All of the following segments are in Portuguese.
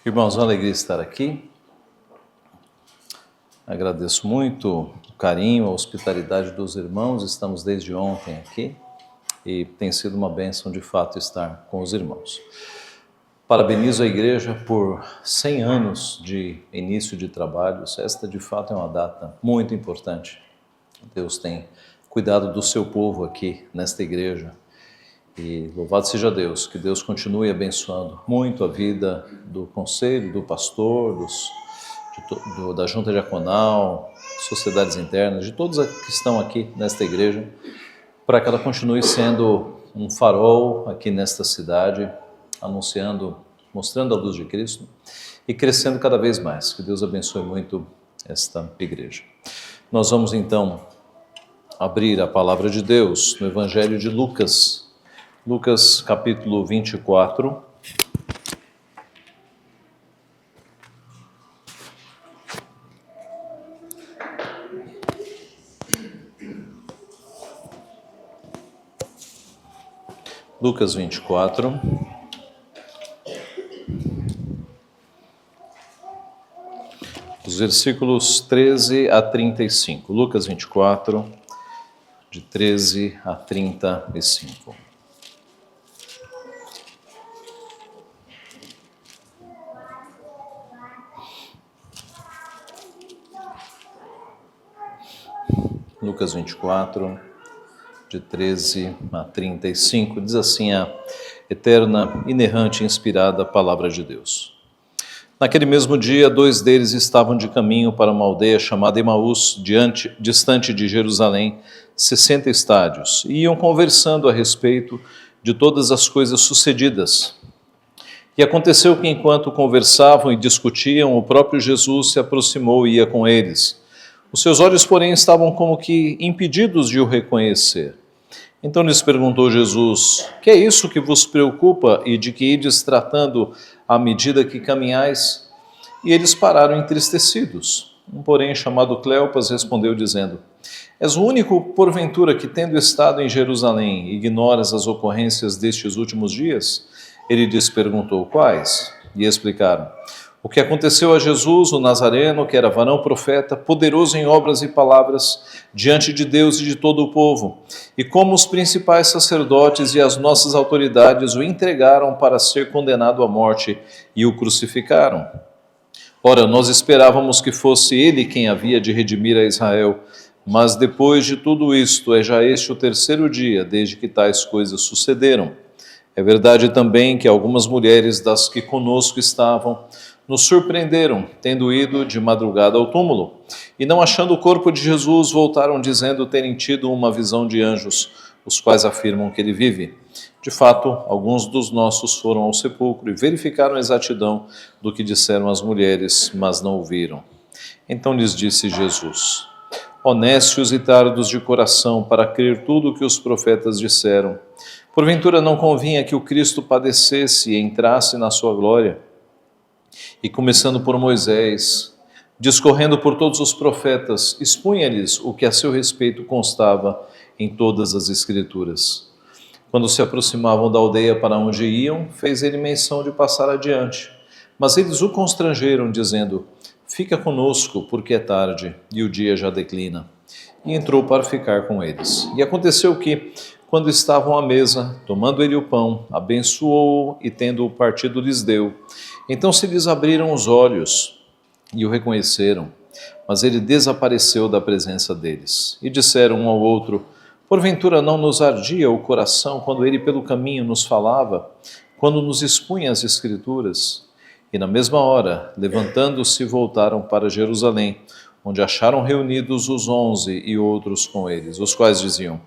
Irmãos, uma alegria estar aqui. Agradeço muito o carinho, a hospitalidade dos irmãos. Estamos desde ontem aqui e tem sido uma bênção de fato estar com os irmãos. Parabenizo a igreja por 100 anos de início de trabalhos. Esta de fato é uma data muito importante. Deus tem cuidado do seu povo aqui nesta igreja. E louvado seja Deus, que Deus continue abençoando muito a vida do conselho, do pastor, da junta diaconal, sociedades internas, de todos que estão aqui nesta igreja, para que ela continue sendo um farol aqui nesta cidade, anunciando, mostrando a luz de Cristo e crescendo cada vez mais. Que Deus abençoe muito esta igreja. Nós vamos então abrir a palavra de Deus no Evangelho de Lucas. Lucas capítulo 24, Lucas 24, os versículos 13 a 35. Lucas 24, de 13 a 35. Lucas 24, de 13 a 35, diz assim a eterna, inerrante e inspirada palavra de Deus. Naquele mesmo dia, 2 deles estavam de caminho para uma aldeia chamada Emaús, distante de Jerusalém, 60 estádios, e iam conversando a respeito de todas as coisas sucedidas. E aconteceu que, enquanto conversavam e discutiam, o próprio Jesus se aproximou e ia com eles. Os seus olhos, porém, estavam como que impedidos de o reconhecer. Então lhes perguntou Jesus: que é isso que vos preocupa e de que ides tratando à medida que caminhais? E eles pararam entristecidos. Um, porém, chamado Cleopas, respondeu dizendo: és o único, porventura, que, tendo estado em Jerusalém, ignoras as ocorrências destes últimos dias? Ele lhes perguntou: quais? E explicaram: o que aconteceu a Jesus, o Nazareno, que era varão profeta, poderoso em obras e palavras, diante de Deus e de todo o povo, e como os principais sacerdotes e as nossas autoridades o entregaram para ser condenado à morte e o crucificaram. Ora, nós esperávamos que fosse ele quem havia de redimir a Israel, mas depois de tudo isto, é já este o 3º dia desde que tais coisas sucederam. É verdade também que algumas mulheres das que conosco estavam nos surpreenderam, tendo ido de madrugada ao túmulo, e não achando o corpo de Jesus, voltaram dizendo terem tido uma visão de anjos, os quais afirmam que ele vive. De fato, alguns dos nossos foram ao sepulcro e verificaram a exatidão do que disseram as mulheres, mas não o viram. Então lhes disse Jesus: ó nécios e tardos de coração, para crer tudo o que os profetas disseram. Porventura não convinha que o Cristo padecesse e entrasse na sua glória? E começando por Moisés, discorrendo por todos os profetas, expunha-lhes o que a seu respeito constava em todas as Escrituras. Quando se aproximavam da aldeia para onde iam, fez ele menção de passar adiante. Mas eles o constrangeram, dizendo: fica conosco, porque é tarde, e o dia já declina. E entrou para ficar com eles. E aconteceu que, quando estavam à mesa, tomando ele o pão, abençoou-o e, tendo-o partido, lhes deu. Então se lhes abriram os olhos e o reconheceram, mas ele desapareceu da presença deles. E disseram um ao outro: porventura não nos ardia o coração quando ele pelo caminho nos falava, quando nos expunha as Escrituras? E na mesma hora, levantando-se, voltaram para Jerusalém, onde acharam reunidos os 11 e outros com eles, os quais diziam: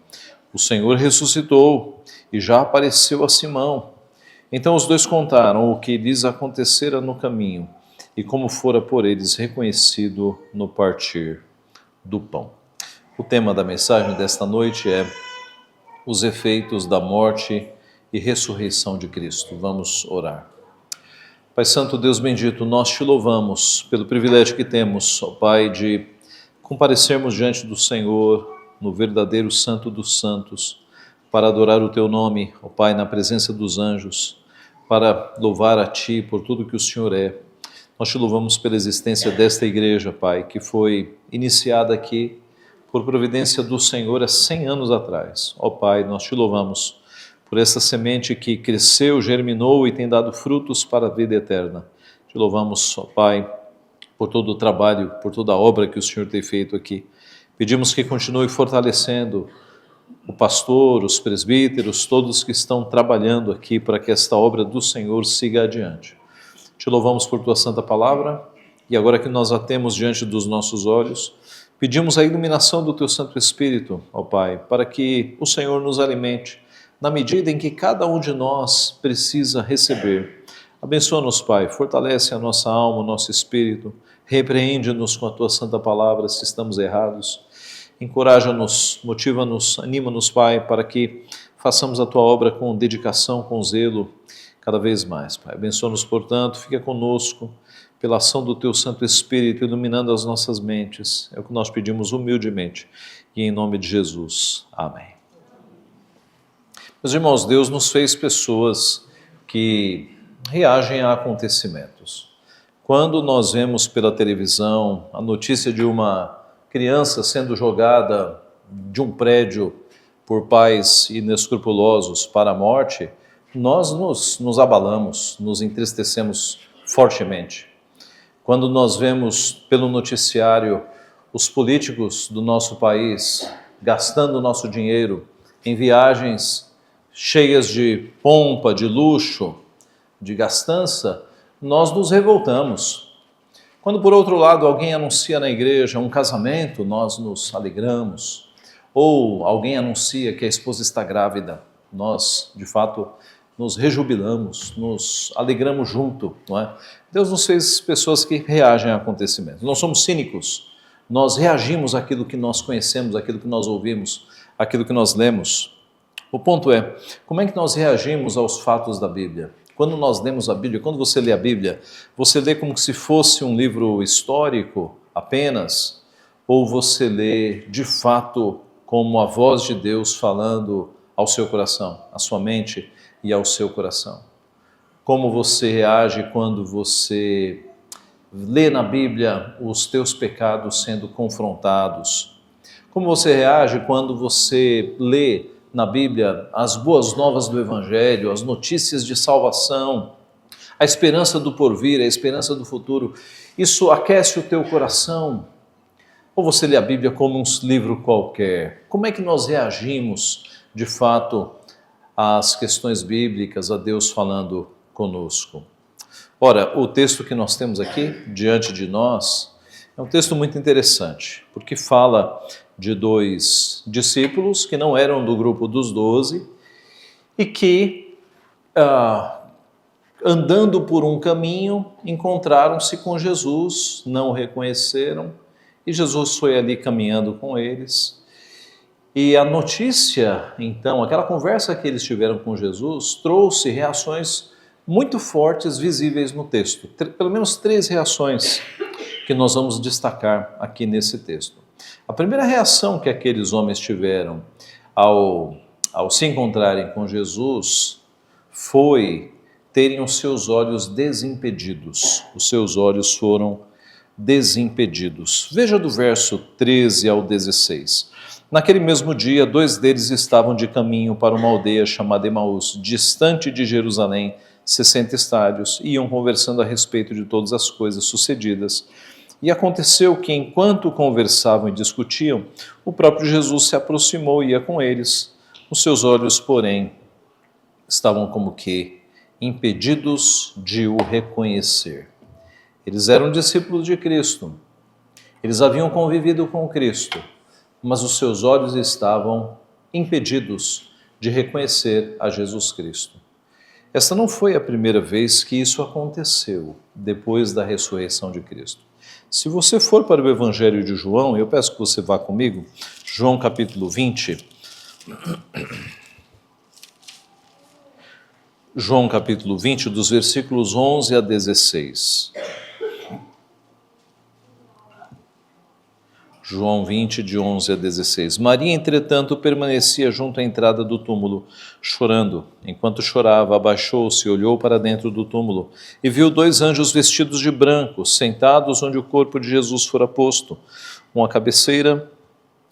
o Senhor ressuscitou e já apareceu a Simão. Então os dois contaram o que lhes acontecera no caminho e como fora por eles reconhecido no partir do pão. O tema da mensagem desta noite é os efeitos da morte e ressurreição de Cristo. Vamos orar. Pai Santo, Deus bendito, nós te louvamos pelo privilégio que temos, ó Pai, de comparecermos diante do Senhor no verdadeiro Santo dos Santos, para adorar o Teu nome, ó Pai, na presença dos anjos, para louvar a Ti por tudo que o Senhor é, Nós te louvamos pela existência desta igreja, Pai, que foi iniciada aqui por providência do Senhor há 100 anos atrás. Ó Pai, nós te louvamos por essa semente que cresceu, germinou e tem dado frutos para a vida eterna. Te louvamos, ó Pai, por todo o trabalho, por toda a obra que o Senhor tem feito aqui. Pedimos que continue fortalecendo o pastor, os presbíteros, todos que estão trabalhando aqui para que esta obra do Senhor siga adiante. Te louvamos por tua santa palavra e agora que nós a temos diante dos nossos olhos, pedimos a iluminação do teu Santo Espírito, ó Pai, para que o Senhor nos alimente na medida em que cada um de nós precisa receber. Abençoa-nos, Pai, fortalece a nossa alma, o nosso espírito, repreende-nos com a tua santa palavra se estamos errados. Encoraja-nos, motiva-nos, anima-nos, Pai, para que façamos a tua obra com dedicação, com zelo, cada vez mais, Pai. Abençoa-nos, portanto, fica conosco, pela ação do teu Santo Espírito, iluminando as nossas mentes. É o que nós pedimos humildemente e em nome de Jesus. Amém. Meus irmãos, Deus nos fez pessoas que reagem a acontecimentos. Quando nós vemos pela televisão a notícia de uma criança sendo jogada de um prédio por pais inescrupulosos para a morte, nós nos abalamos, nos entristecemos fortemente. Quando nós vemos pelo noticiário os políticos do nosso país gastando nosso dinheiro em viagens cheias de pompa, de luxo, de gastança, nós nos revoltamos. Quando, por outro lado, alguém anuncia na igreja um casamento, nós nos alegramos. Ou alguém anuncia que a esposa está grávida, nós, de fato, nos rejubilamos, nos alegramos junto, não é? Deus nos fez pessoas que reagem a acontecimentos. Não somos cínicos, nós reagimos àquilo que nós conhecemos, àquilo que nós ouvimos, àquilo que nós lemos. O ponto é, como é que nós reagimos aos fatos da Bíblia? Quando nós lemos a Bíblia, quando você lê a Bíblia, você lê como se fosse um livro histórico apenas, ou você lê de fato como a voz de Deus falando ao seu coração, à sua mente e ao seu coração? Como você reage quando você lê na Bíblia os teus pecados sendo confrontados? Como você reage quando você lê na Bíblia as boas novas do Evangelho, as notícias de salvação, a esperança do porvir, a esperança do futuro? Isso aquece o teu coração? Ou você lê a Bíblia como um livro qualquer? Como é que nós reagimos, de fato, às questões bíblicas, a Deus falando conosco? Ora, o texto que nós temos aqui diante de nós é um texto muito interessante, porque fala de dois discípulos que não eram do grupo dos 12 e que, andando por um caminho, encontraram-se com Jesus, não o reconheceram, e Jesus foi ali caminhando com eles. E a notícia, então, aquela conversa que eles tiveram com Jesus, trouxe reações muito fortes, visíveis no texto. Pelo menos 3 reações que nós vamos destacar aqui nesse texto. A primeira reação que aqueles homens tiveram ao se encontrarem com Jesus foi terem os seus olhos desimpedidos. Os seus olhos foram desimpedidos. Veja do verso 13 ao 16. Naquele mesmo dia, 2 deles estavam de caminho para uma aldeia chamada Emaús, distante de Jerusalém, 60 estádios, e iam conversando a respeito de todas as coisas sucedidas. E aconteceu que, enquanto conversavam e discutiam, o próprio Jesus se aproximou e ia com eles. Os seus olhos, porém, estavam como que impedidos de o reconhecer. Eles eram discípulos de Cristo. Eles haviam convivido com Cristo, mas os seus olhos estavam impedidos de reconhecer a Jesus Cristo. Esta não foi a primeira vez que isso aconteceu depois da ressurreição de Cristo. Se você for para o Evangelho de João, eu peço que você vá comigo, João capítulo 20. João capítulo 20, dos versículos 11 a 16. João 20, de 11 a 16. Maria, entretanto, permanecia junto à entrada do túmulo, chorando. Enquanto chorava, abaixou-se e olhou para dentro do túmulo e viu 2 anjos vestidos de branco, sentados onde o corpo de Jesus fora posto, um à cabeceira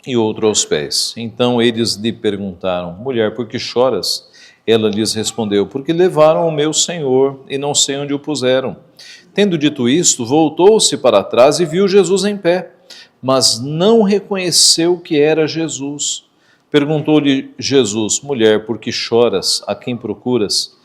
e outro aos pés. Então eles lhe perguntaram: Mulher, por que choras? Ela lhes respondeu: Porque levaram o meu Senhor e não sei onde o puseram. Tendo dito isto, voltou-se para trás e viu Jesus em pé, mas não reconheceu que era Jesus. Perguntou-lhe Jesus: Mulher, por que choras? A quem procuras?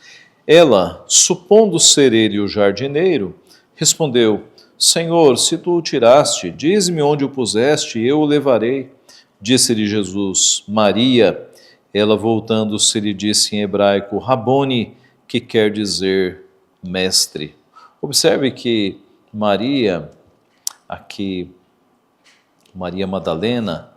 Ela, supondo ser ele o jardineiro, respondeu: Senhor, se tu o tiraste, dize-me onde o puseste e eu o levarei. Disse-lhe Jesus: Maria. Ela, voltando-se, lhe disse em hebraico: Rabone, que quer dizer mestre. Observe que Maria, aqui Maria Madalena,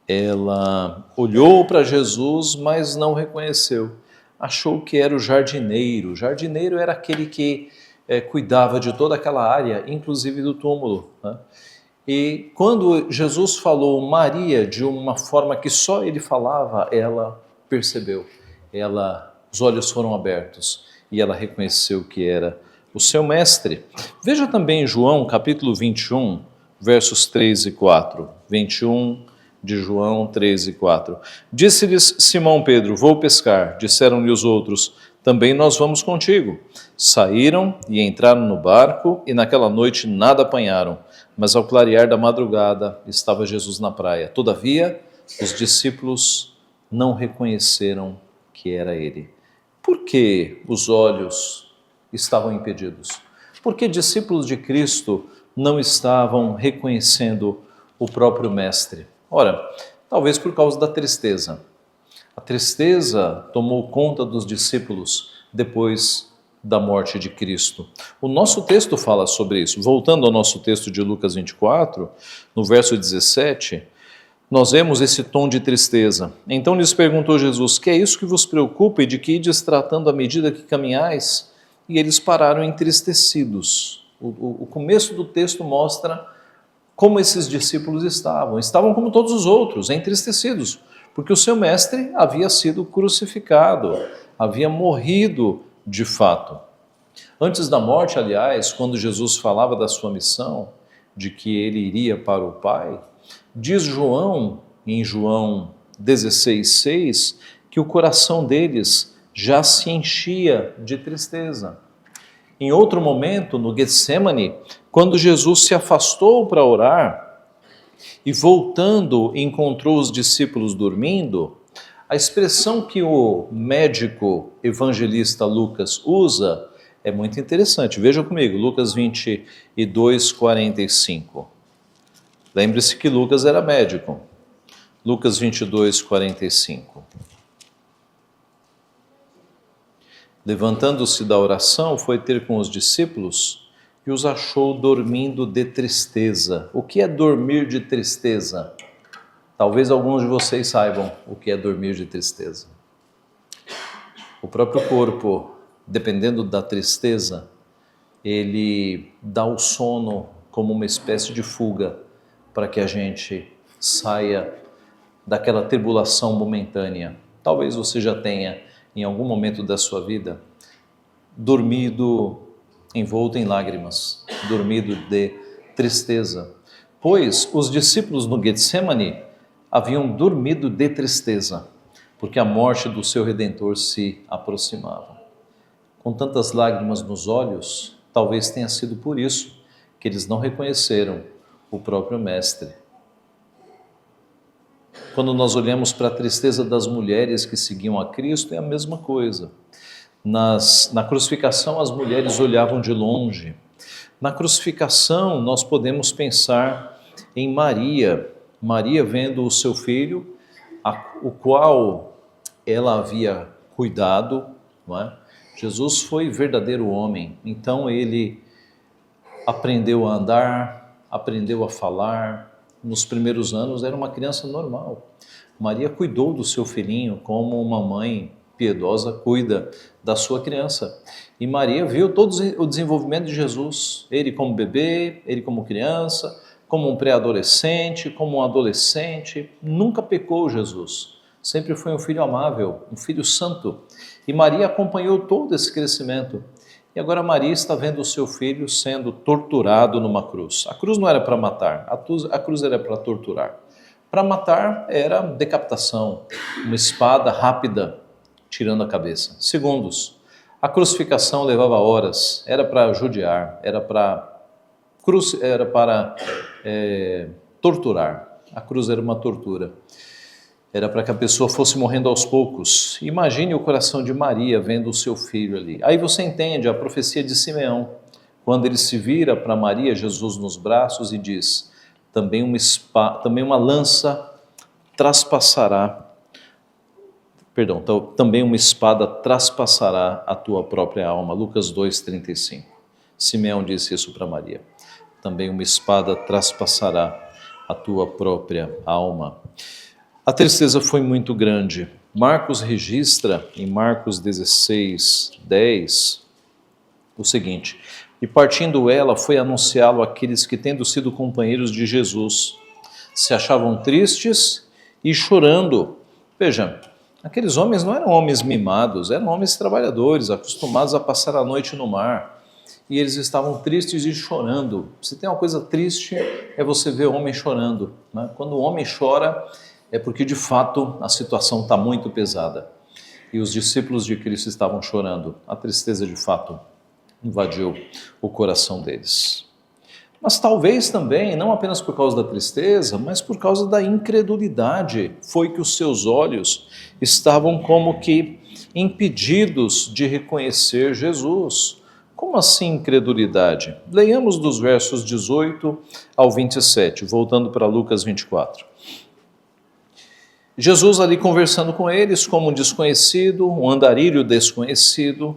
ela olhou para Jesus, mas não reconheceu. Achou que era o jardineiro. O jardineiro era aquele que cuidava de toda aquela área, inclusive do túmulo, né? E quando Jesus falou Maria de uma forma que só ele falava, ela percebeu. Os olhos foram abertos e ela reconheceu que era o seu mestre. Veja também em João, capítulo 21, versos 3 e 4. 21 de João 3 e 4. Disse-lhes Simão Pedro: Vou pescar. Disseram-lhe os outros: Também nós vamos contigo. Saíram e entraram no barco e naquela noite nada apanharam. Mas ao clarear da madrugada estava Jesus na praia. Todavia, os discípulos não reconheceram que era ele. Por que os olhos estavam impedidos? Por que discípulos de Cristo não estavam reconhecendo o próprio Mestre? Ora, talvez por causa da tristeza. A tristeza tomou conta dos discípulos depois da morte de Cristo. O nosso texto fala sobre isso. Voltando ao nosso texto de Lucas 24, no verso 17, nós vemos esse tom de tristeza. Então lhes perguntou Jesus: Que é isso que vos preocupa e de que ides tratando à medida que caminhais? E eles pararam entristecidos. O começo do texto mostra como esses discípulos estavam. Estavam como todos os outros, entristecidos, porque o seu mestre havia sido crucificado, havia morrido de fato. Antes da morte, aliás, quando Jesus falava da sua missão, de que ele iria para o Pai, diz João, em João 16,6, que o coração deles já se enchia de tristeza. Em outro momento, no Getsemane, quando Jesus se afastou para orar e voltando encontrou os discípulos dormindo, a expressão que o médico evangelista Lucas usa é muito interessante. Veja comigo, Lucas 22, 45. Lembre-se que Lucas era médico. Lucas 22, 45. Levantando-se da oração, foi ter com os discípulos e os achou dormindo de tristeza. O que é dormir de tristeza? Talvez alguns de vocês saibam o que é dormir de tristeza. O próprio corpo, dependendo da tristeza, ele dá o sono como uma espécie de fuga para que a gente saia daquela tribulação momentânea. Talvez você já tenha, em algum momento da sua vida, dormido envolto em lágrimas, dormido de tristeza. Pois os discípulos no Getsemane haviam dormido de tristeza, porque a morte do seu Redentor se aproximava. Com tantas lágrimas nos olhos, talvez tenha sido por isso que eles não reconheceram o próprio Mestre. Quando nós olhamos para a tristeza das mulheres que seguiam a Cristo, é a mesma coisa. Na crucificação, as mulheres olhavam de longe. Na crucificação, nós podemos pensar em Maria. Maria vendo o seu filho, o qual ela havia cuidado, não é? Jesus foi verdadeiro homem, então ele aprendeu a andar, aprendeu a falar. Nos primeiros anos era uma criança normal. Maria cuidou do seu filhinho como uma mãe piedosa cuida da sua criança. E Maria viu todo o desenvolvimento de Jesus, ele como bebê, ele como criança, como um pré-adolescente, como um adolescente. Nunca pecou Jesus. Sempre foi um filho amável, um filho santo. E Maria acompanhou todo esse crescimento. E agora Maria está vendo o seu filho sendo torturado numa cruz. A cruz não era para matar, a cruz era para torturar. Para matar era decapitação, uma espada rápida tirando a cabeça. Segundos. A crucificação levava horas, era para judiar, era para torturar. A cruz era uma tortura. Era para que a pessoa fosse morrendo aos poucos. Imagine o coração de Maria vendo o seu filho ali. Aí você entende a profecia de Simeão, quando ele se vira para Maria, Jesus nos braços, e diz: também uma lança traspassará, também uma espada traspassará a tua própria alma. Lucas 2,35. Simeão disse isso para Maria. Também uma espada traspassará a tua própria alma. A tristeza foi muito grande. Marcos registra em Marcos 16:10 o seguinte: e partindo ela, foi anunciá-lo àqueles que, tendo sido companheiros de Jesus, se achavam tristes e chorando. Veja, aqueles homens não eram homens mimados, eram homens trabalhadores, acostumados a passar a noite no mar. E eles estavam tristes e chorando. Se tem uma coisa triste, é você ver homem chorando, né? Quando o homem chora, é porque de fato a situação está muito pesada. E os discípulos de Cristo estavam chorando. A tristeza de fato invadiu o coração deles. Mas talvez também, não apenas por causa da tristeza, mas por causa da incredulidade, foi que os seus olhos estavam como que impedidos de reconhecer Jesus. Como assim incredulidade? Leiamos dos versos 18 ao 27, voltando para Lucas 24. Jesus ali conversando com eles como um desconhecido, um andarilho desconhecido.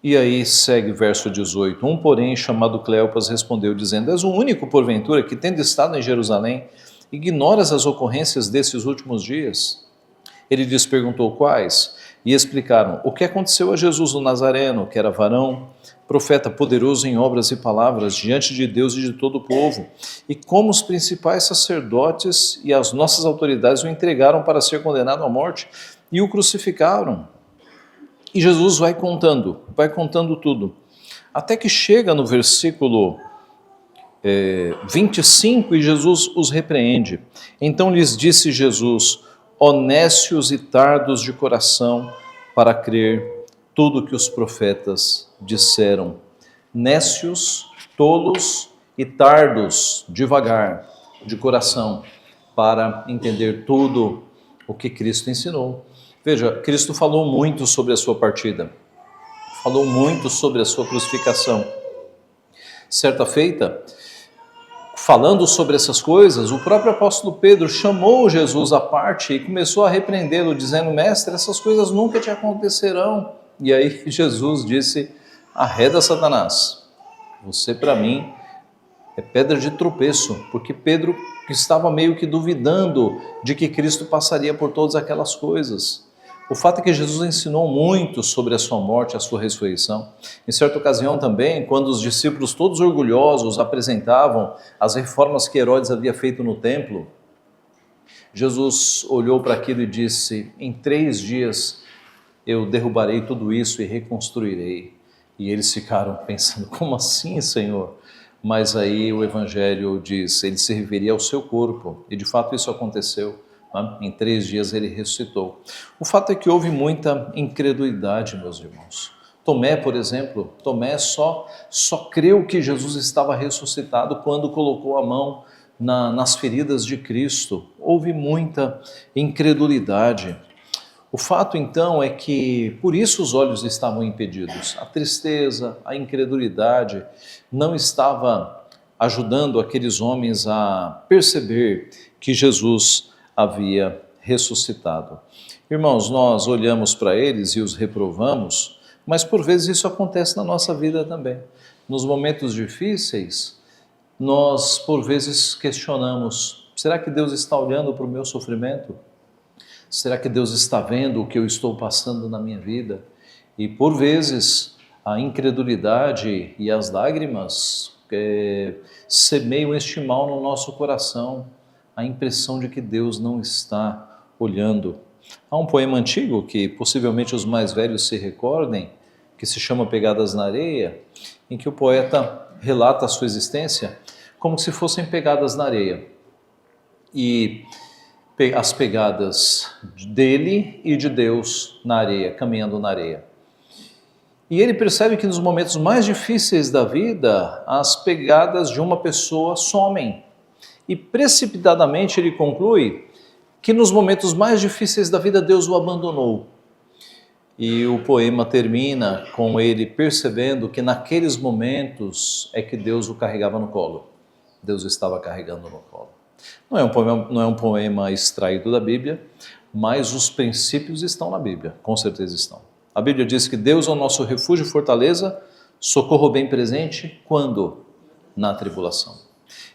E aí segue verso 18. Um, porém, chamado Cleopas, respondeu, dizendo: és o único, porventura, que, tendo estado em Jerusalém, ignoras as ocorrências desses últimos dias? Ele lhes perguntou quais, e explicaram o que aconteceu a Jesus o Nazareno, que era varão, profeta poderoso em obras e palavras, diante de Deus e de todo o povo, e como os principais sacerdotes e as nossas autoridades o entregaram para ser condenado à morte e o crucificaram. E Jesus vai contando tudo, até que chega no versículo 25 e Jesus os repreende. Então lhes disse Jesus: ó nécios e tardos de coração, para crer tudo que os profetas disseram. Nécios, tolos e tardos, devagar, de coração, para entender tudo o que Cristo ensinou. Veja, Cristo falou muito sobre a sua partida, falou muito sobre a sua crucificação. Certa feita, falando sobre essas coisas, o próprio apóstolo Pedro chamou Jesus à parte e começou a repreendê-lo, dizendo: mestre, essas coisas nunca te acontecerão. E aí Jesus disse: arreda, Satanás, você para mim é pedra de tropeço, porque Pedro estava meio que duvidando de que Cristo passaria por todas aquelas coisas. O fato é que Jesus ensinou muito sobre a sua morte, a sua ressurreição. Em certa ocasião também, quando os discípulos todos orgulhosos apresentavam as reformas que Herodes havia feito no templo, Jesus olhou para aquilo e disse: em 3 dias eu derrubarei tudo isso e reconstruirei. E eles ficaram pensando: como assim, Senhor? Mas aí o Evangelho diz, ele se referia ao seu corpo, e de fato isso aconteceu. Em 3 dias ele ressuscitou. O fato é que houve muita incredulidade, meus irmãos. Tomé, por exemplo, Tomé só creu que Jesus estava ressuscitado quando colocou a mão nas feridas de Cristo. Houve muita incredulidade. O fato então é que por isso os olhos estavam impedidos. A tristeza, a incredulidade não estava ajudando aqueles homens a perceber que Jesus havia ressuscitado. Irmãos, nós olhamos para eles e os reprovamos, mas por vezes isso acontece na nossa vida também. Nos momentos difíceis, nós por vezes questionamos: será que Deus está olhando para o meu sofrimento? Será que Deus está vendo o que eu estou passando na minha vida? E por vezes a incredulidade e as lágrimas semeiam este mal no nosso coração, a impressão de que Deus não está olhando. Há um poema antigo que possivelmente os mais velhos se recordem, que se chama Pegadas na Areia, em que o poeta relata a sua existência como se fossem pegadas na areia. E as pegadas dele e de Deus na areia, caminhando na areia. E ele percebe que nos momentos mais difíceis da vida, as pegadas de uma pessoa somem. E precipitadamente ele conclui que nos momentos mais difíceis da vida Deus o abandonou. E o poema termina com ele percebendo que naqueles momentos é que Deus o carregava no colo. Deus o estava carregando no colo. Não é um poema extraído da Bíblia, mas os princípios estão na Bíblia, com certeza estão. A Bíblia diz que Deus é o nosso refúgio e fortaleza, socorro bem presente, quando? Na tribulação.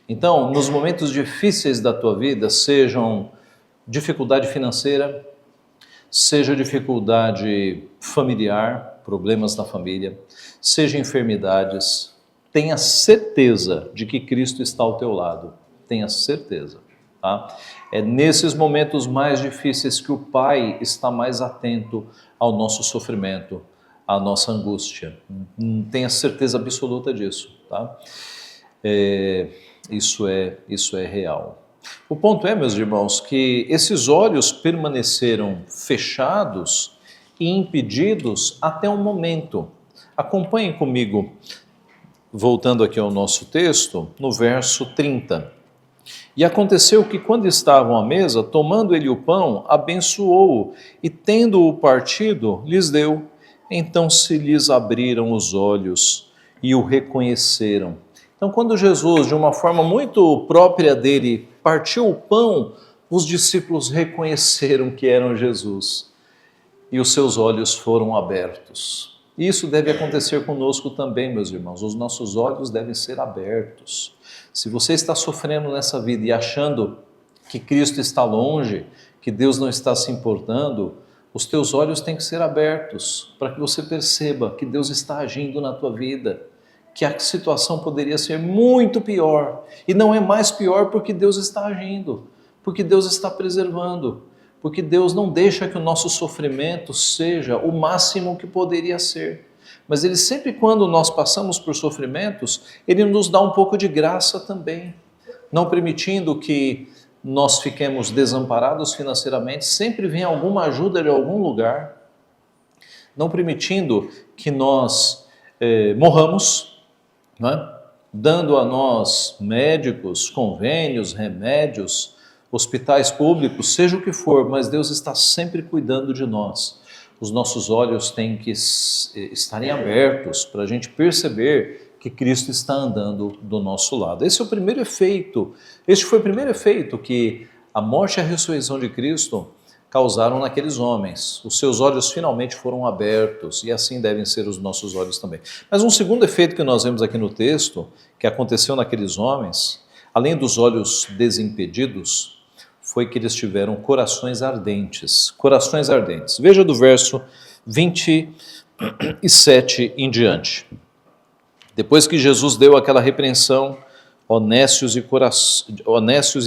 Então, nos momentos difíceis da tua vida, sejam dificuldade financeira, seja dificuldade familiar, problemas na família, seja enfermidades, tenha certeza de que Cristo está ao teu lado. Tenha certeza. Tá? É nesses momentos mais difíceis que o Pai está mais atento ao nosso sofrimento, à nossa angústia. Tenha certeza absoluta disso. Tá? Isso é real. O ponto é, meus irmãos, que esses olhos permaneceram fechados e impedidos até um momento. Acompanhem comigo, voltando aqui ao nosso texto, no verso 30. E aconteceu que, quando estavam à mesa, tomando ele o pão, abençoou-o, e tendo-o partido, lhes deu. Então se lhes abriram os olhos e o reconheceram. Então, quando Jesus, de uma forma muito própria dele, partiu o pão, os discípulos reconheceram que eram Jesus. E os seus olhos foram abertos. Isso deve acontecer conosco também, meus irmãos. Os nossos olhos devem ser abertos. Se você está sofrendo nessa vida e achando que Cristo está longe, que Deus não está se importando, os teus olhos têm que ser abertos para que você perceba que Deus está agindo na tua vida, que a situação poderia ser muito pior. E não é mais pior porque Deus está agindo, porque Deus está preservando, porque Deus não deixa que o nosso sofrimento seja o máximo que poderia ser. Mas Ele sempre, quando nós passamos por sofrimentos, Ele nos dá um pouco de graça também, não permitindo que nós fiquemos desamparados financeiramente, sempre vem alguma ajuda de algum lugar, não permitindo que nós morramos, né? Dando a nós médicos, convênios, remédios, hospitais públicos, seja o que for, mas Deus está sempre cuidando de nós. Os nossos olhos têm que estarem abertos para a gente perceber que Cristo está andando do nosso lado. Esse é o primeiro efeito. Este foi o primeiro efeito que a morte e a ressurreição de Cristo causaram naqueles homens. Os seus olhos finalmente foram abertos e assim devem ser os nossos olhos também. Mas um segundo efeito que nós vemos aqui no texto, que aconteceu naqueles homens, além dos olhos desimpedidos, foi que eles tiveram corações ardentes. Corações ardentes. Veja do verso 27 em diante. Depois que Jesus deu aquela repreensão, ó nécios e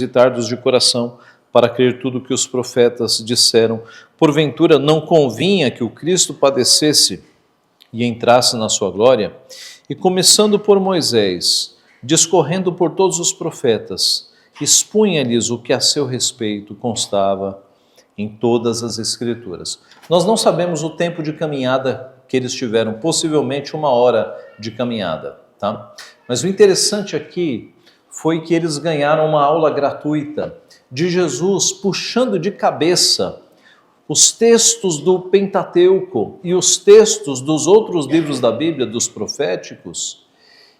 tardos de coração, para crer tudo o que os profetas disseram, porventura não convinha que o Cristo padecesse e entrasse na sua glória? E começando por Moisés, discorrendo por todos os profetas, expunha-lhes o que a seu respeito constava em todas as Escrituras. Nós não sabemos o tempo de caminhada que eles tiveram, possivelmente 1 hora de caminhada, tá? Mas o interessante aqui foi que eles ganharam uma aula gratuita de Jesus puxando de cabeça os textos do Pentateuco e os textos dos outros livros da Bíblia, dos proféticos,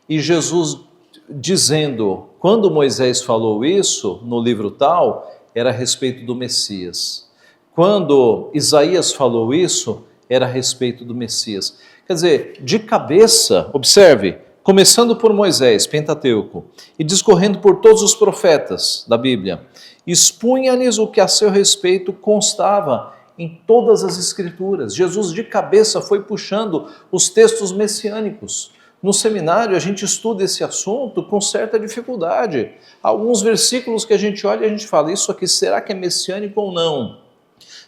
e Jesus dizendo, quando Moisés falou isso, no livro tal, era a respeito do Messias. Quando Isaías falou isso, era a respeito do Messias. Quer dizer, de cabeça, observe, começando por Moisés, Pentateuco, e discorrendo por todos os profetas da Bíblia, expunha-lhes o que a seu respeito constava em todas as Escrituras. Jesus de cabeça foi puxando os textos messiânicos, No seminário a gente estuda esse assunto com certa dificuldade. Alguns versículos que a gente olha e a gente fala, isso aqui será que é messiânico ou não?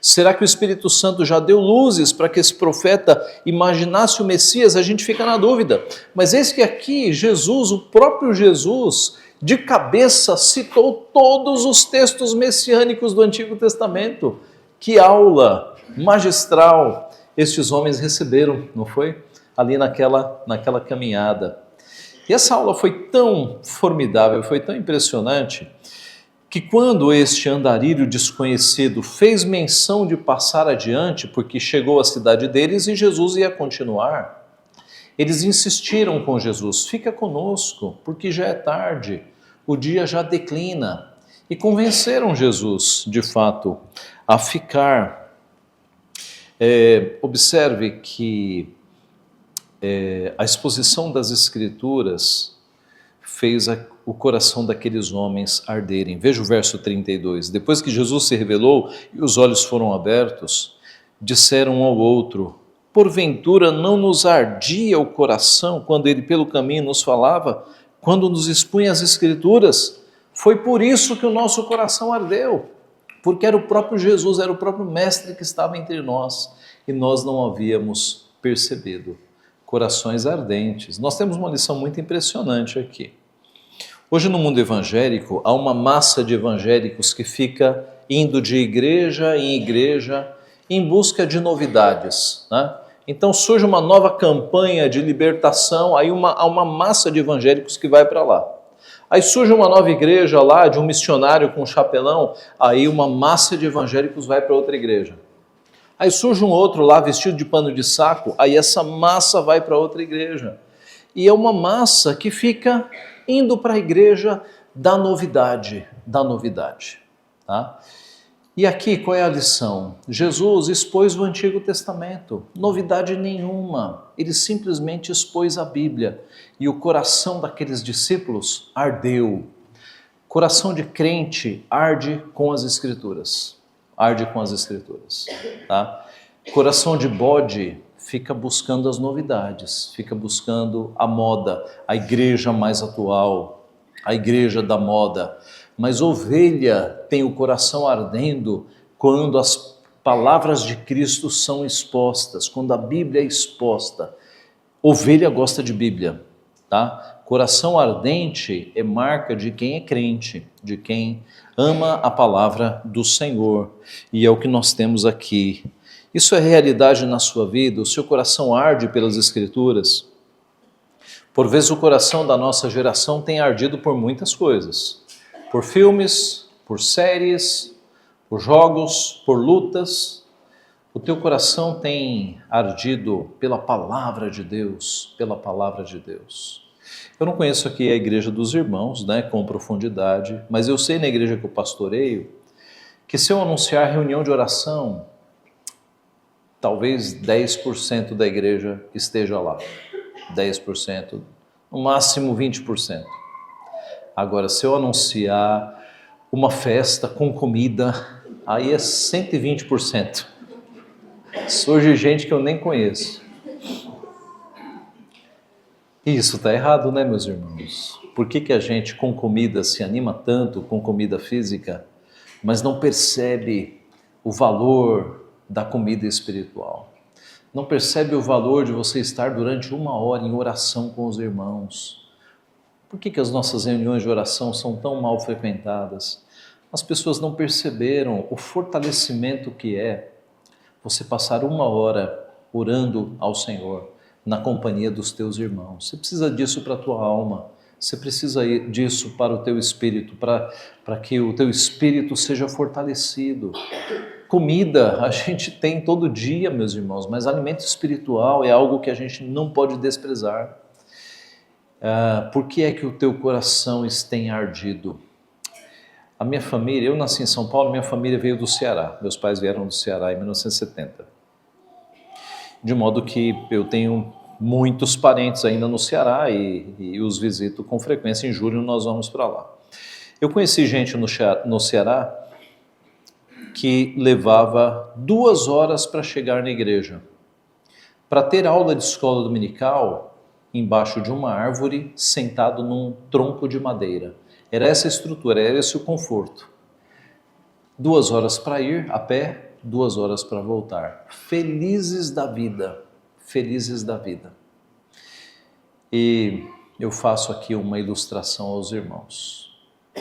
Será que o Espírito Santo já deu luzes para que esse profeta imaginasse o Messias? A gente fica na dúvida. Mas eis que aqui Jesus, o próprio Jesus, de cabeça citou todos os textos messiânicos do Antigo Testamento. Que aula magistral estes homens receberam, não foi? Ali naquela caminhada. E essa aula foi tão formidável, foi tão impressionante, que quando este andarilho desconhecido fez menção de passar adiante, porque chegou à cidade deles e Jesus ia continuar, eles insistiram com Jesus, fica conosco, porque já é tarde, o dia já declina, e convenceram Jesus, de fato, a ficar. Observe que a exposição das Escrituras fez o coração daqueles homens arderem. Veja o verso 32. Depois que Jesus se revelou e os olhos foram abertos, disseram um ao outro, porventura não nos ardia o coração quando ele pelo caminho nos falava, quando nos expunha as Escrituras? Foi por isso que o nosso coração ardeu, porque era o próprio Jesus, era o próprio Mestre que estava entre nós e nós não havíamos percebido. Corações ardentes. Nós temos uma lição muito impressionante aqui. Hoje no mundo evangélico há uma massa de evangélicos que fica indo de igreja em igreja em busca de novidades, né? Então surge uma nova campanha de libertação, aí há uma massa de evangélicos que vai para lá. Aí surge uma nova igreja lá de um missionário com um chapelão, aí uma massa de evangélicos vai para outra igreja. Aí surge um outro lá vestido de pano de saco, aí essa massa vai para outra igreja. E é uma massa que fica indo para a igreja da novidade, tá? E aqui qual é a lição? Jesus expôs o Antigo Testamento, novidade nenhuma, ele simplesmente expôs a Bíblia e o coração daqueles discípulos ardeu. Coração de crente arde com as Escrituras, tá? Coração de bode fica buscando as novidades, fica buscando a moda, a igreja mais atual, a igreja da moda. Mas ovelha tem o coração ardendo quando as palavras de Cristo são expostas, quando a Bíblia é exposta. Ovelha gosta de Bíblia, tá? Coração ardente é marca de quem é crente, de quem ama a palavra do Senhor. E é o que nós temos aqui. Isso é realidade na sua vida? O seu coração arde pelas Escrituras? Por vezes o coração da nossa geração tem ardido por muitas coisas. Por filmes, por séries, por jogos, por lutas. O teu coração tem ardido pela palavra de Deus, pela palavra de Deus. Eu não conheço aqui a igreja dos irmãos, né, com profundidade, mas eu sei na igreja que eu pastoreio, que se eu anunciar reunião de oração, talvez 10% da igreja esteja lá. 10%, no máximo 20%. Agora, se eu anunciar uma festa com comida, aí é 120%. Surge gente que eu nem conheço. E isso está errado, né, meus irmãos? Por que a gente com comida se anima tanto, com comida física, mas não percebe o valor da comida espiritual? Não percebe o valor de você estar durante 1 hora em oração com os irmãos? Por que as nossas reuniões de oração são tão mal frequentadas? As pessoas não perceberam o fortalecimento que é você passar 1 hora orando ao Senhor na companhia dos teus irmãos. Você precisa disso para a tua alma, você precisa disso para o teu espírito, para que o teu espírito seja fortalecido. Comida a gente tem todo dia, meus irmãos, mas alimento espiritual é algo que a gente não pode desprezar. Por que é que o teu coração tem ardido? A minha família, eu nasci em São Paulo, minha família veio do Ceará. Meus pais vieram do Ceará em 1970. De modo que eu tenho muitos parentes ainda no Ceará e os visito com frequência. Em julho nós vamos para lá. Eu conheci gente no Ceará que levava 2 horas para chegar na igreja. Para ter aula de escola dominical, embaixo de uma árvore, sentado num tronco de madeira. Era essa a estrutura, era esse o conforto. 2 horas para ir a pé, 2 horas para voltar. Felizes da vida, felizes da vida. E eu faço aqui uma ilustração aos irmãos.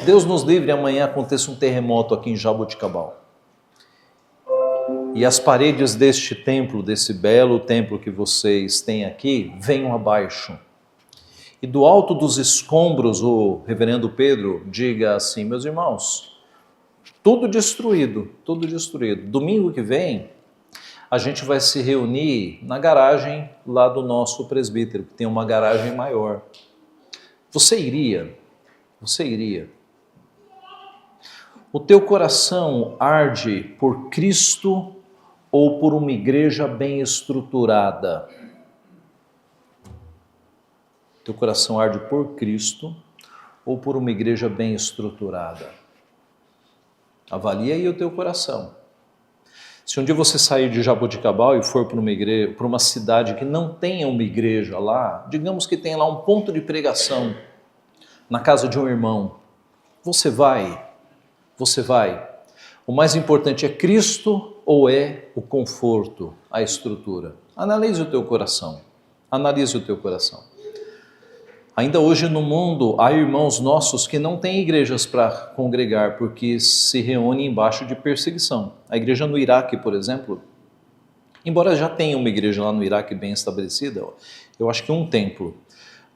Deus nos livre, amanhã aconteça um terremoto aqui em Jaboticabal. E as paredes deste templo, desse belo templo que vocês têm aqui, venham abaixo. E do alto dos escombros, o reverendo Pedro diga assim: meus irmãos, tudo destruído, tudo destruído. Domingo que vem, a gente vai se reunir na garagem lá do nosso presbítero, que tem uma garagem maior. Você iria? Você iria? O teu coração arde por Cristo ou por uma igreja bem estruturada? Teu coração arde por Cristo ou por uma igreja bem estruturada? Avalia aí o teu coração. Se um dia você sair de Jaboticabal e for para uma igreja, para uma cidade que não tenha uma igreja lá, digamos que tenha lá um ponto de pregação na casa de um irmão, você vai? Você vai? O mais importante é Cristo ou é o conforto, a estrutura? Analise o teu coração. Analise o teu coração. Ainda hoje no mundo há irmãos nossos que não têm igrejas para congregar porque se reúnem embaixo de perseguição. A igreja no Iraque, por exemplo, embora já tenha uma igreja lá no Iraque bem estabelecida, eu acho que um templo,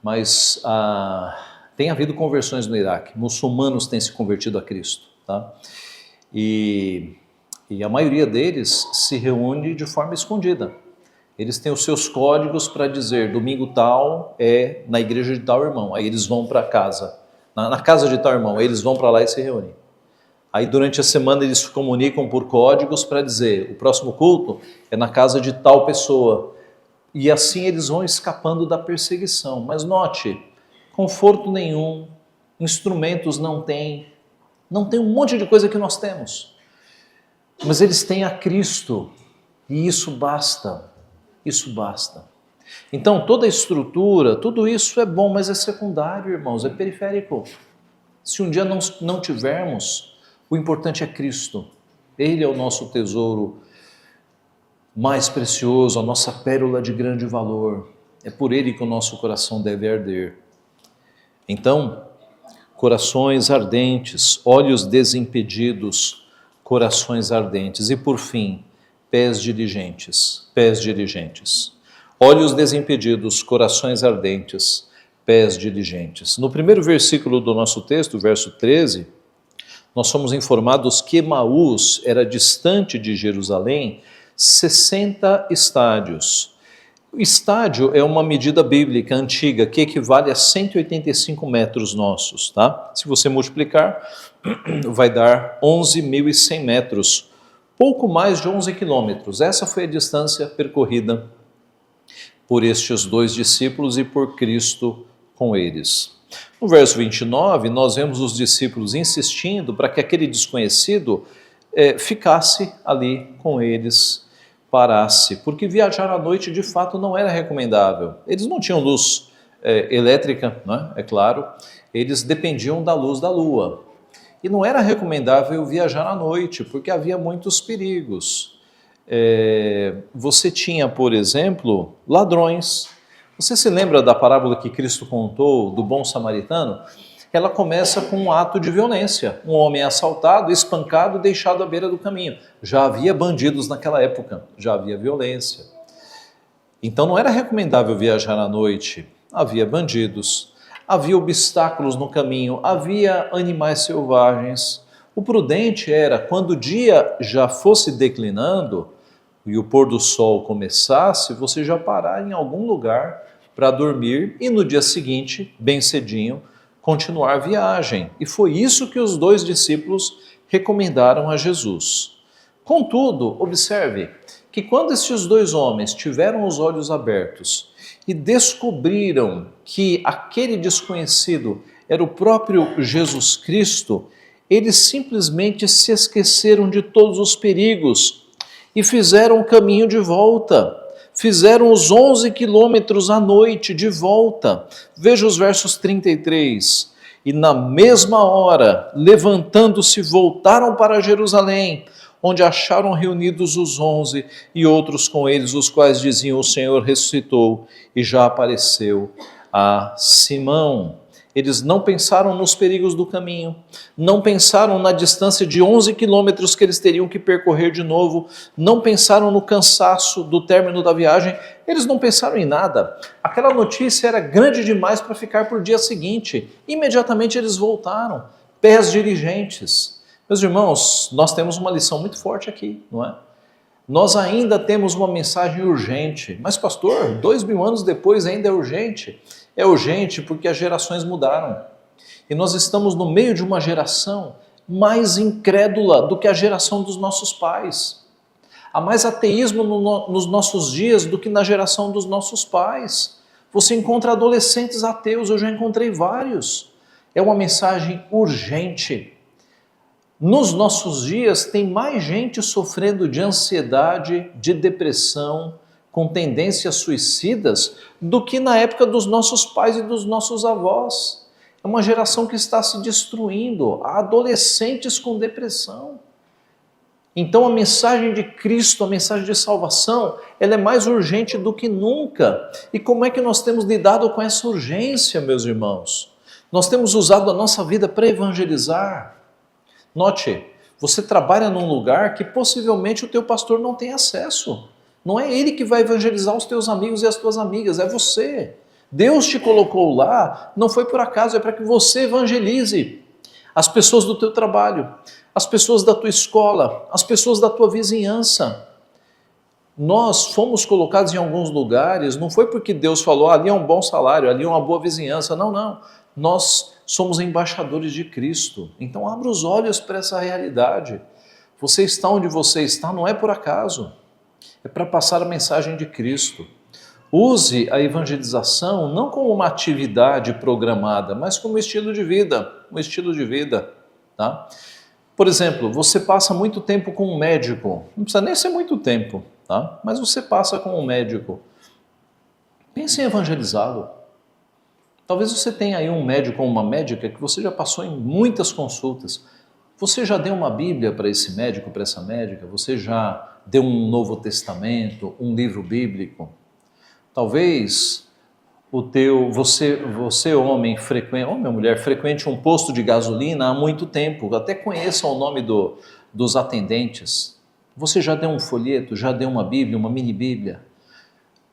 mas tem havido conversões no Iraque, muçulmanos têm se convertido a Cristo, tá? E a maioria deles se reúne de forma escondida. Eles têm os seus códigos para dizer, domingo tal é na igreja de tal irmão. Aí eles vão para casa, na casa de tal irmão, aí eles vão para lá e se reúnem. Aí durante a semana eles se comunicam por códigos para dizer, o próximo culto é na casa de tal pessoa. E assim eles vão escapando da perseguição. Mas note, conforto nenhum, instrumentos não tem um monte de coisa que nós temos. Mas eles têm a Cristo e isso basta. Isso basta. Então, toda a estrutura, tudo isso é bom, mas é secundário, irmãos, é periférico. Se um dia não tivermos, o importante é Cristo. Ele é o nosso tesouro mais precioso, a nossa pérola de grande valor. É por ele que o nosso coração deve arder. Então, corações ardentes, olhos desimpedidos, corações ardentes. E por fim, pés diligentes, pés diligentes. Olhos desimpedidos, corações ardentes, pés diligentes. No primeiro versículo do nosso texto, verso 13, nós somos informados que Emaús era distante de Jerusalém 60 estádios. O estádio é uma medida bíblica antiga que equivale a 185 metros nossos, tá? Se você multiplicar, vai dar 11.100 metros. Pouco mais de 11 quilômetros. Essa foi a distância percorrida por estes 2 discípulos e por Cristo com eles. No verso 29, nós vemos os discípulos insistindo para que aquele desconhecido ficasse ali com eles, parasse, porque viajar à noite de fato não era recomendável. Eles não tinham luz elétrica, né? É claro, eles dependiam da luz da lua. E não era recomendável viajar à noite, porque havia muitos perigos. Você tinha, por exemplo, ladrões. Você se lembra da parábola que Cristo contou do bom samaritano? Ela começa com um ato de violência. Um homem é assaltado, espancado e deixado à beira do caminho. Já havia bandidos naquela época, já havia violência. Então não era recomendável viajar à noite. Havia bandidos. Havia obstáculos no caminho, havia animais selvagens. O prudente era, quando o dia já fosse declinando e o pôr do sol começasse, você já parar em algum lugar para dormir e no dia seguinte, bem cedinho, continuar a viagem. E foi isso que os 2 discípulos recomendaram a Jesus. Contudo, observe que quando estes 2 homens tiveram os olhos abertos e descobriram que aquele desconhecido era o próprio Jesus Cristo, eles simplesmente se esqueceram de todos os perigos e fizeram o caminho de volta. fizeram os 11 quilômetros à noite de volta. Veja os versos 33. E na mesma hora, levantando-se, voltaram para Jerusalém, onde acharam reunidos os 11 e outros com eles, os quais diziam: o Senhor ressuscitou e já apareceu a Simão. Eles não pensaram nos perigos do caminho, não pensaram na distância de 11 quilômetros que eles teriam que percorrer de novo, não pensaram no cansaço do término da viagem, eles não pensaram em nada. Aquela notícia era grande demais para ficar para o dia seguinte. Imediatamente eles voltaram, pés dirigentes. Meus irmãos, nós temos uma lição muito forte aqui, não é? Nós ainda temos uma mensagem urgente. Mas pastor, 2000 anos depois ainda é urgente? É urgente porque as gerações mudaram. E nós estamos no meio de uma geração mais incrédula do que a geração dos nossos pais. Há mais ateísmo nos nossos dias do que na geração dos nossos pais. Você encontra adolescentes ateus, eu já encontrei vários. É uma mensagem urgente. Nos nossos dias tem mais gente sofrendo de ansiedade, de depressão, com tendências suicidas, do que na época dos nossos pais e dos nossos avós. É uma geração que está se destruindo, há adolescentes com depressão. Então a mensagem de Cristo, a mensagem de salvação, ela é mais urgente do que nunca. E como é que nós temos lidado com essa urgência, meus irmãos? Nós temos usado a nossa vida para evangelizar. Note, você trabalha num lugar que possivelmente o teu pastor não tem acesso. Não é ele que vai evangelizar os teus amigos e as tuas amigas, é você. Deus te colocou lá, não foi por acaso, é para que você evangelize as pessoas do teu trabalho, as pessoas da tua escola, as pessoas da tua vizinhança. Nós fomos colocados em alguns lugares, não foi porque Deus falou, ali é um bom salário, ali é uma boa vizinhança, não. Nós somos embaixadores de Cristo, então abra os olhos para essa realidade. Você está onde você está, não é por acaso. É para passar a mensagem de Cristo. Use a evangelização não como uma atividade programada, mas como estilo de vida, tá? Por exemplo, você passa muito tempo com um médico, não precisa nem ser muito tempo, tá? Mas você passa com um médico. Pense em evangelizá-lo. Talvez você tenha aí um médico ou uma médica que você já passou em muitas consultas. Você já deu uma Bíblia para esse médico, para essa médica? Você já deu um Novo Testamento, um livro bíblico? Talvez você homem ou mulher, frequente um posto de gasolina há muito tempo, até conheça o nome dos atendentes. Você já deu um folheto, já deu uma Bíblia, uma mini Bíblia?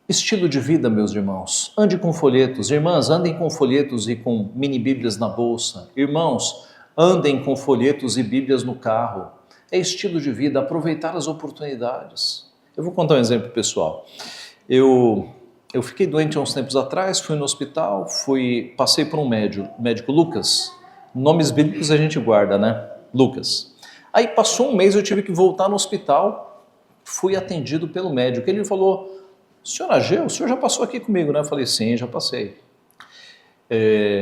Estilo de vida, meus irmãos. Ande com folhetos. Irmãs, andem com folhetos e com mini Bíblias na bolsa. Irmãos, andem com folhetos e Bíblias no carro. É estilo de vida, aproveitar as oportunidades. Eu vou contar um exemplo pessoal. Eu fiquei doente há uns tempos atrás, fui no hospital, passei por um médico Lucas. Nomes bíblicos a gente guarda, né? Lucas. Aí passou um mês, eu tive que voltar no hospital, fui atendido pelo médico. Ele falou: senhor Ageu, o senhor já passou aqui comigo, né? Eu falei: sim, já passei.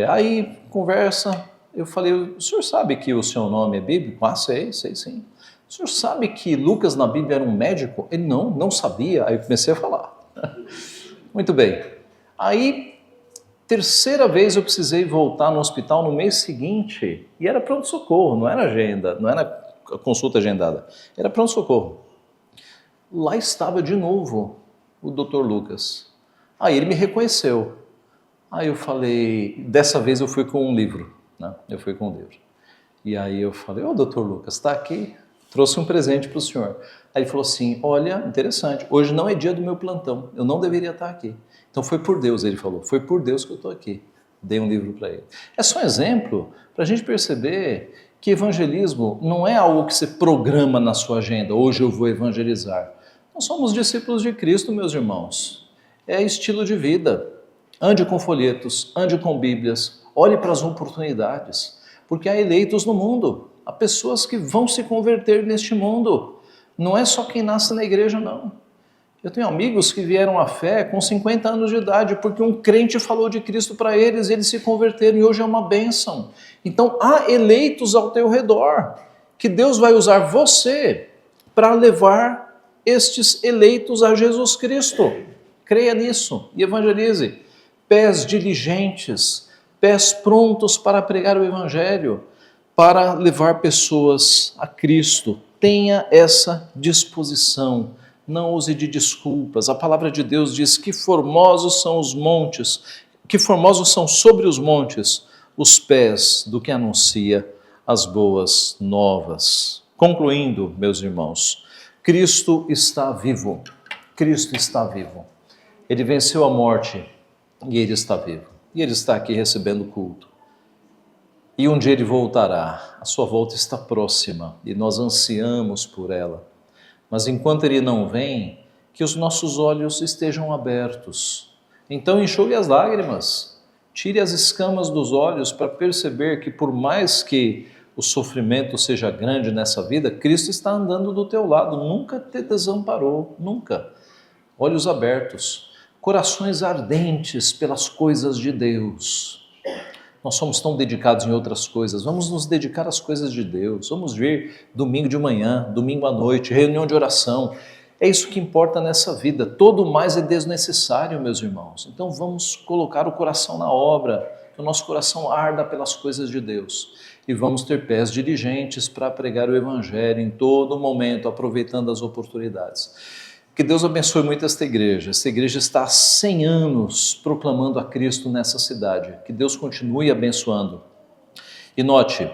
Aí, conversa, eu falei: o senhor sabe que o seu nome é bíblico? Ah, sei sim. O senhor sabe que Lucas na Bíblia era um médico? Ele não sabia. Aí eu comecei a falar. Muito bem. Aí, terceira vez eu precisei voltar no hospital no mês seguinte, e era pronto-socorro, não era agenda, não era consulta agendada, era pronto-socorro. Lá estava de novo o Dr. Lucas. Aí ele me reconheceu. Aí eu falei, dessa vez eu fui com um livro, né? Eu fui com um livro. E aí eu falei: ô Dr. Lucas, está aqui? Trouxe um presente para o senhor. Aí ele falou assim: olha, interessante, hoje não é dia do meu plantão, eu não deveria estar aqui. Então foi por Deus, ele falou, foi por Deus que eu estou aqui. Dei um livro para ele. É só um exemplo para a gente perceber que evangelismo não é algo que você programa na sua agenda, hoje eu vou evangelizar. Nós somos discípulos de Cristo, meus irmãos. É estilo de vida. Ande com folhetos, ande com Bíblias, olhe para as oportunidades, porque há eleitos no mundo, há pessoas que vão se converter neste mundo. Não é só quem nasce na igreja, não. Eu tenho amigos que vieram à fé com 50 anos de idade, porque um crente falou de Cristo para eles, e eles se converteram e hoje é uma bênção. Então há eleitos ao teu redor, que Deus vai usar você para levar estes eleitos a Jesus Cristo. Creia nisso e evangelize. Pés diligentes, pés prontos para pregar o Evangelho, para levar pessoas a Cristo. Tenha essa disposição, não use de desculpas. A palavra de Deus diz que formosos são os montes, que formosos são sobre os montes os pés do que anuncia as boas novas. Concluindo, meus irmãos, Cristo está vivo. Cristo está vivo. Ele venceu a morte e Ele está vivo. E Ele está aqui recebendo culto. E um dia Ele voltará. A sua volta está próxima e nós ansiamos por ela. Mas enquanto Ele não vem, que os nossos olhos estejam abertos. Então enxugue as lágrimas, tire as escamas dos olhos para perceber que por mais que o sofrimento seja grande nessa vida, Cristo está andando do teu lado, nunca te desamparou, nunca. Olhos abertos, corações ardentes pelas coisas de Deus. Nós somos tão dedicados em outras coisas, vamos nos dedicar às coisas de Deus, vamos vir domingo de manhã, domingo à noite, reunião de oração. É isso que importa nessa vida, todo mais é desnecessário, meus irmãos. Então vamos colocar o coração na obra, que o nosso coração arda pelas coisas de Deus. E vamos ter pés diligentes para pregar o Evangelho em todo momento, aproveitando as oportunidades. Que Deus abençoe muito esta igreja. Esta igreja está há 100 anos proclamando a Cristo nessa cidade. Que Deus continue abençoando. E note,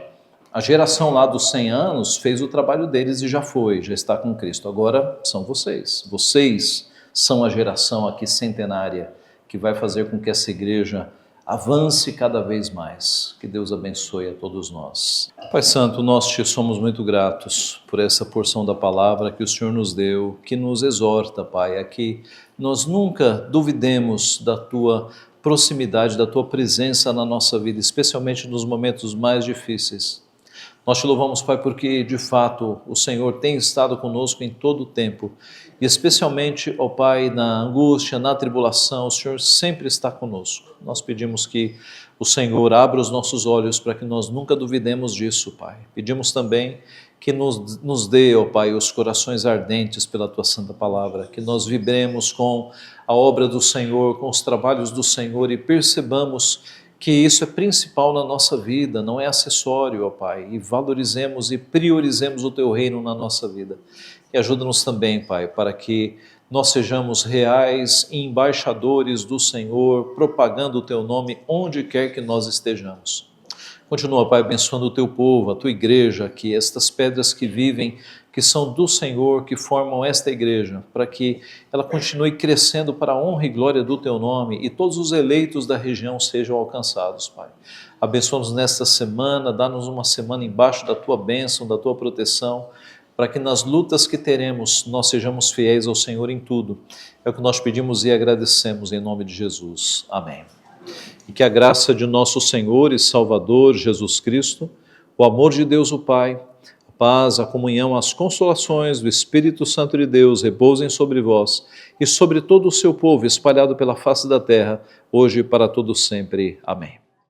a geração lá dos 100 anos fez o trabalho deles e já foi, já está com Cristo. Agora são vocês. Vocês são a geração aqui centenária que vai fazer com que essa igreja avance cada vez mais. Que Deus abençoe a todos nós. Pai Santo, nós te somos muito gratos por essa porção da palavra que o Senhor nos deu, que nos exorta, Pai, a que nós nunca duvidemos da tua proximidade, da tua presença na nossa vida, especialmente nos momentos mais difíceis. Nós te louvamos, Pai, porque de fato o Senhor tem estado conosco em todo o tempo e especialmente, ó Pai, na angústia, na tribulação, o Senhor sempre está conosco. Nós pedimos que o Senhor abra os nossos olhos para que nós nunca duvidemos disso, Pai. Pedimos também que nos dê, ó Pai, os corações ardentes pela Tua Santa Palavra, que nós vibremos com a obra do Senhor, com os trabalhos do Senhor e percebamos que isso é principal na nossa vida, não é acessório, ó Pai, e valorizemos e priorizemos o Teu reino na nossa vida. E ajuda-nos também, Pai, para que nós sejamos reais embaixadores do Senhor, propagando o Teu nome onde quer que nós estejamos. Continua, Pai, abençoando o Teu povo, a Tua igreja aqui, estas pedras que vivem, que são do Senhor, que formam esta igreja, para que ela continue crescendo para a honra e glória do Teu nome e todos os eleitos da região sejam alcançados, Pai. Abençoa-nos nesta semana, dá-nos uma semana embaixo da Tua bênção, da Tua proteção, para que nas lutas que teremos, nós sejamos fiéis ao Senhor em tudo. É o que nós pedimos e agradecemos em nome de Jesus. Amém. E que a graça de nosso Senhor e Salvador Jesus Cristo, o amor de Deus o Pai, a paz, a comunhão, as consolações do Espírito Santo de Deus repousem sobre vós e sobre todo o seu povo espalhado pela face da terra, hoje e para todo sempre. Amém.